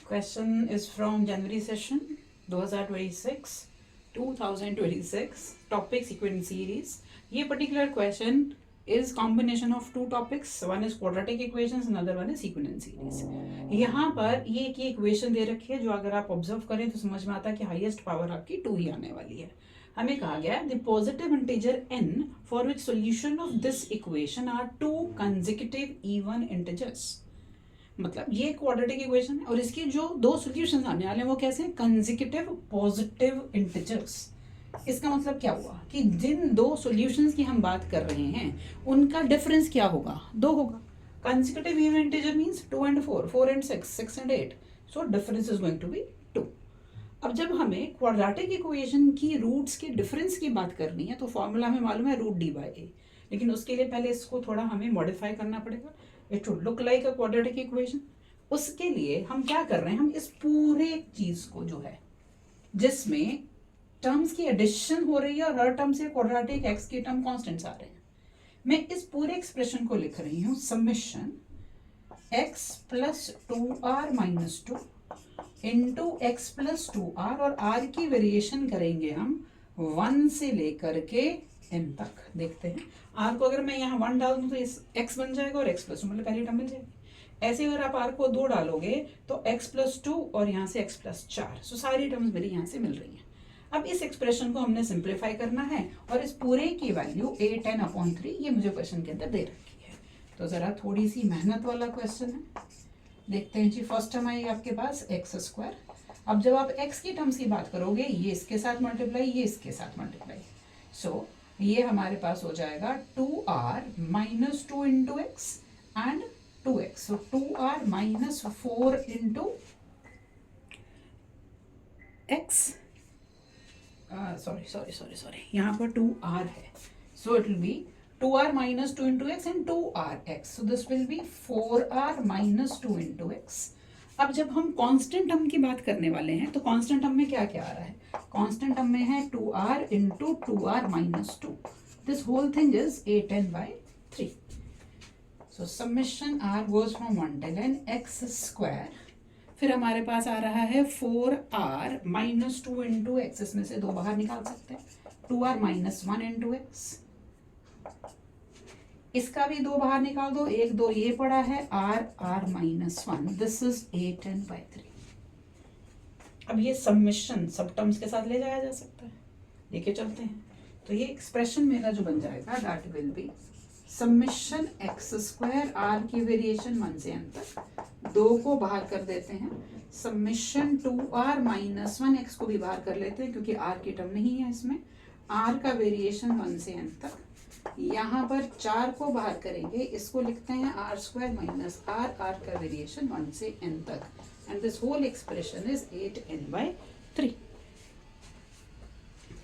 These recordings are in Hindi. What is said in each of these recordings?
Question is from January session 2026 topic sequence series. ये particular question is combination of two topics. One is quadratic equations, another one is sequence series. यहाँ पर ये एक equation दे रखी है जो अगर आप observe करें तो समझ में आता है कि highest power आपकी 2 ही आने वाली है. हमें कहा गया the positive integer n for which solution of this equation are two consecutive even integers. मतलब ये क्वाड्रेटिक इक्वेशन है और इसके जो दो सॉल्यूशंस आने वाले हैं वो कैसे हैं, कंसेक्यूटिव पॉजिटिव इंटीजर्स. इसका मतलब क्या हुआ कि जिन दो सॉल्यूशंस की हम बात कर रहे हैं उनका डिफरेंस क्या होगा, 2 होगा. Consecutive even integer means 2 and 4, 4 and 6, 6 and 8. So difference is going to be 2. अब जब हमें क्वाड्रेटिक इक्वेशन की रूट्स के डिफरेंस की बात करनी है तो फॉर्मूला हमें मालूम है √d/a, लेकिन उसके लिए पहले इसको थोड़ा हमें मॉडिफाई करना पड़ेगा. It should look like a quadratic equation. उसके लिए हम क्या कर रहे हैं, हम इस पूरे चीज को जो है जिसमें टर्म्स की एडिशन हो रही है और हर टर्म से क्वाड्रेटिक एक्स के टर्म कांस्टेंट्स आ रहे हैं, मैं इस पूरे एक्सप्रेशन को लिख रही हूं summation x plus 2r minus 2 into x plus 2r और r की वेरिएशन करेंगे हम 1 से लेकर के n तक. देखते हैं r को अगर मैं यहाँ 1 डाल दूं तो इस x बन जाएगा और x प्लस 2 मतलब पहली टर्म मिल जाएगी. ऐसे अगर आप r को 2 डालोगे तो x प्लस 2 और यहाँ से x प्लस 4. सो सारी टर्म्स मेरी यहाँ से मिल रही हैं. अब इस एक्सप्रेशन को हमने सिंप्लीफाई करना है और इस पूरे की वैल्यू 8n/3 ये मुझे क्वेश्चन के अंदर दे रखी है. तो जरा थोड़ी सी मेहनत वाला क्वेश्चन है. देखते हैं जी. फर्स्ट टर्म आई आपके पास x². अब जब आप x की टर्म्स की बात करोगे ये इसके साथ मल्टीप्लाई, ये इसके साथ मल्टीप्लाई. सो ये हमारे पास हो जाएगा 2r minus 2 into x and 2x. So 2r minus 4 into x. Sorry यहाँ पर 2r है. So it will be 2r minus 2 into x and 2rx. So this will be 4r minus 2 into x. अब जब हम कांस्टेंट टर्म की बात करने वाले हैं तो कांस्टेंट टर्म में क्या क्या आ रहा है, कांस्टेंट टर्म में है 2r into 2r minus 2. This whole thing is 8n/3. So summation r goes from 1 till n x². फिर हमारे पास आ रहा है 4r माइनस 2 इंटू एक्स. इसमें से 2 बाहर निकाल सकते हैं. 2r minus 1 into x. इसका भी 2 बाहर निकाल दो. 1 2 ये पड़ा है r minus 1. This is 8n/3. अब ये समेशन सब टर्म्स के साथ ले जाया जा सकता है, लेके चलते हैं. तो ये एक्सप्रेशन मेरा जो बन जाएगा that will be summation x² r की वेरिएशन 1 से n तक. 2 को बाहर कर देते हैं. समेशन 2r माइनस 1 x को भी बाहर कर लेते हैं क्योंकि r की टर्म नहीं है इसमें. r का वेरिएशन 1 से n तक. यहाँ पर 4 को बाहर करेंगे, इसको लिखते हैं r² माइनस r का वेरिएशन 1 से n तक. And this whole expression is 8n/3.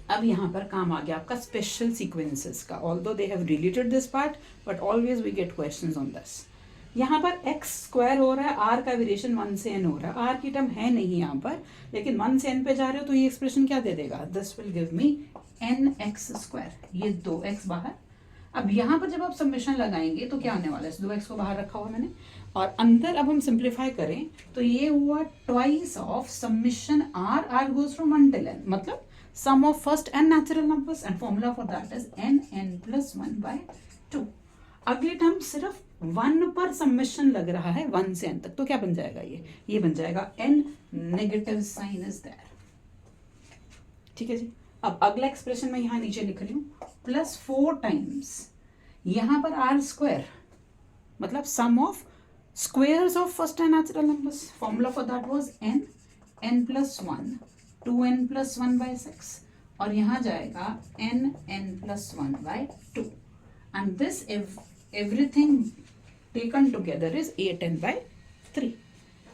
अब यहाँ पर काम आ गया आपका स्पेशल सीक्वेंसेस का. Although they have related this part but always we get questions on this. यहाँ पर x² हो रहा है, r का वेरिएशन 1 से n हो रहा है. r की टर्म है नहीं यहाँ पर, लेकिन 1 से n पे जा रहे हो तो ये एक्सप्रेशन क्या दे देगा, this will give me nx². ये 2x बाहर. अब यहाँ पर जब आप समेशन लगाएंगे तो क्या आने वाला है, 2x को बाहर रखा हुआ मैंने और अंदर अब हम सिंप्लीफाई करें तो ये हुआ twice of summation r goes from 1 till n. मतलब sum of first n natural numbers and formula for that is n plus 1/2. अगली टर्म सिर्फ 1 पर समेशन लग रहा है 1 से n तक. तो क्या बन जाएगा, ये बन जाएगा n. Negative sign is there. ठीक है जी. अब अगला एक्सप्रेशन मैं यहाँ नीचे लिख रही हूँ प्लस 4 टाइम्स यहाँ पर r², मतलब sum of squares of first N natural numbers. Formula for that was n plus 1 2n plus 1/6 और यहाँ जाएगा n plus 1/2. And this everything taken together is 8n/3.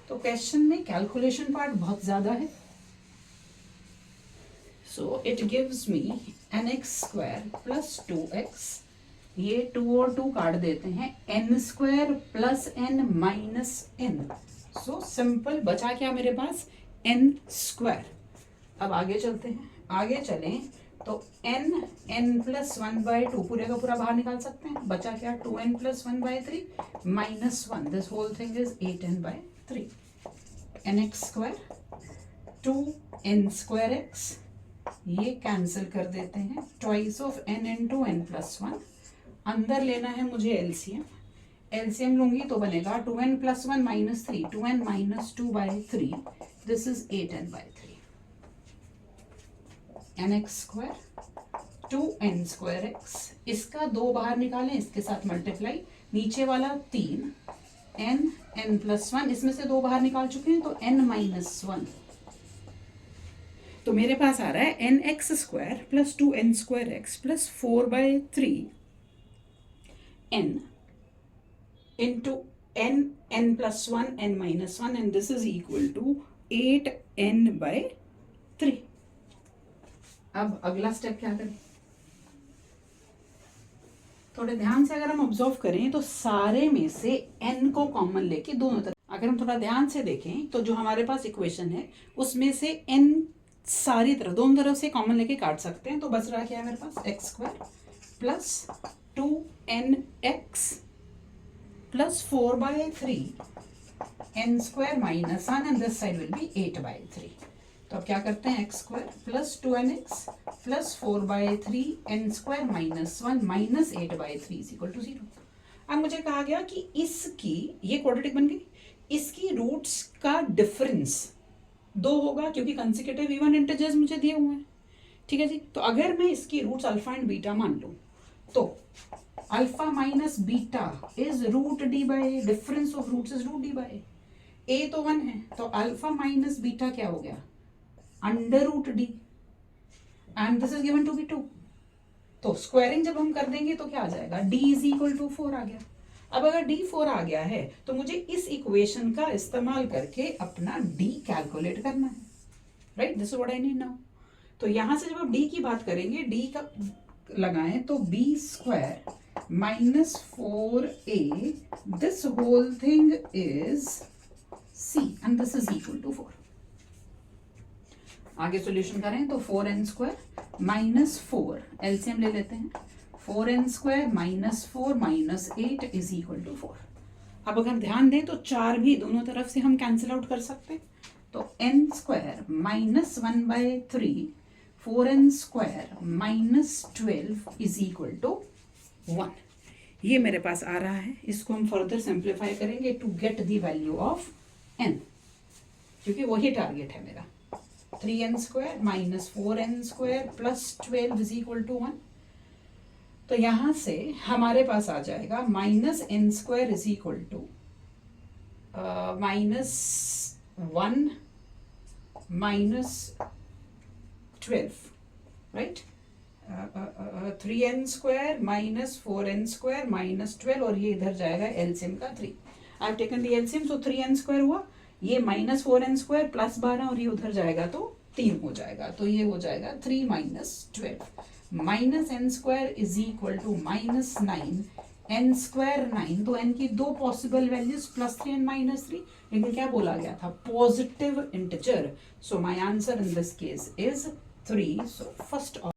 तो क्वेश्चन में कैलकुलेशन पार्ट बहुत ज्यादा है. So it gives me nx² plus 2x. ये 2 और 2 काट देते हैं. n² plus n minus n. So simple बचा क्या मेरे पास, n². अब आगे चलते हैं. आगे चलें तो n प्लस 1/2 पूरे का पूरा बाहर निकाल सकते हैं. बचा क्या, 2n plus 1/3 minus 1. This whole thing is 8n/3. N x square 2n square x, ये कैंसिल कर देते हैं, twice of n into n plus 1, अंदर लेना है मुझे एलसीएम, एलसीएम लूंगी तो बनेगा 2n plus 1 minus 3, 2n minus 2 by 3, this is 8n by 3, n x square 2n square x, इसका 2 बाहर निकालें, इसके साथ मल्टीप्लाई, नीचे वाला 3 n प्लस 1, इसमें से 2 बाहर निकाल चुके हैं तो n माइनस 1, तो मेरे पास आ रहा है n x square plus 2n square x plus 4 by 3 n into n plus 1 n minus 1 and this is equal to 8n by 3. अब अगला स्टेप क्या करें? थोड़े ध्यान से अगर हम ऑब्जर्व करें तो सारे में से n को कॉमन लेके दोनों तरफ, अगर हम थोड़ा ध्यान से देखें तो जो हमारे पास इक्वेशन है उसमें से n सारी तरफ दोनों तरफ से कॉमन लेके काट सकते हैं, तो बच रहा क्या है मेरे पास X square plus 2nx plus 4 by 3 n square minus 1 and this side will be 8 by 3. तो अब क्या करते हैं, x square plus 2nx plus 4 by 3 n square minus 1 minus 8 by 3 is equal to 0. अब मुझे कहा गया कि इसकी, ये क्वाड्रेटिक बन गई, इसकी रूट्स का डिफरेंस 2 होगा क्योंकि कंसेक्यूटिव इवन इंटीजर्स मुझे दिए हुए हैं, ठीक है जी। तो अगर मैं इसकी रूट्स अल्फा एंड बीटा मान लूं तो alpha minus beta is root D by, difference of roots is root D by, A तो 1 है तो अल्फा माइनस बीटा क्या हो गया, under root D, and this is given to be 2, तो स्क्वायरिंग जब हम कर देंगे तो क्या आ जाएगा, d इज इक्वल टू 4 आ गया। अब अगर d 4 आ गया है तो मुझे इस इक्वेशन का इस्तेमाल करके अपना d कैलकुलेट करना है, right, this is what I need now. तो यहां से जब आप d की बात करेंगे, d का लगाएं तो b square minus 4a, this whole thing is c and this is equal to 4. आगे सॉल्यूशन करें तो 4n स्क्वायर माइनस 4, एलसीएम ले लेते हैं, 4n square minus 4 minus 8 is equal to 4। अब अगर ध्यान दें तो 4 भी दोनों तरफ से हम कैंसिल आउट कर सकते हैं, तो n square minus 1 by 3 4n square minus 12 is equal to 1, ये मेरे पास आ रहा है। इसको हम फर्दर सिंप्लीफाई करेंगे to get the value of n, क्योंकि वही टारगेट है मेरा। 3n square minus 4n square plus 12 is equal to 1, तो यहां से हमारे पास आ जाएगा minus n square is equal to minus 1 minus 12, right, 3n square minus 4n square minus 12, और ये इधर जाएगा एलसीएम का 3। I have taken the LCM, so 3n square हुआ, ये माइनस 4n स्क्वायर प्लस 12 और ये उधर जाएगा तो 3 हो जाएगा, तो ये हो जाएगा 3 minus 12 minus n square is equal to minus 9, n square 9, तो n की 2 possible values plus 3 and minus 3, लेकिन क्या बोला गया था, positive integer, so my answer in this case is 3, so first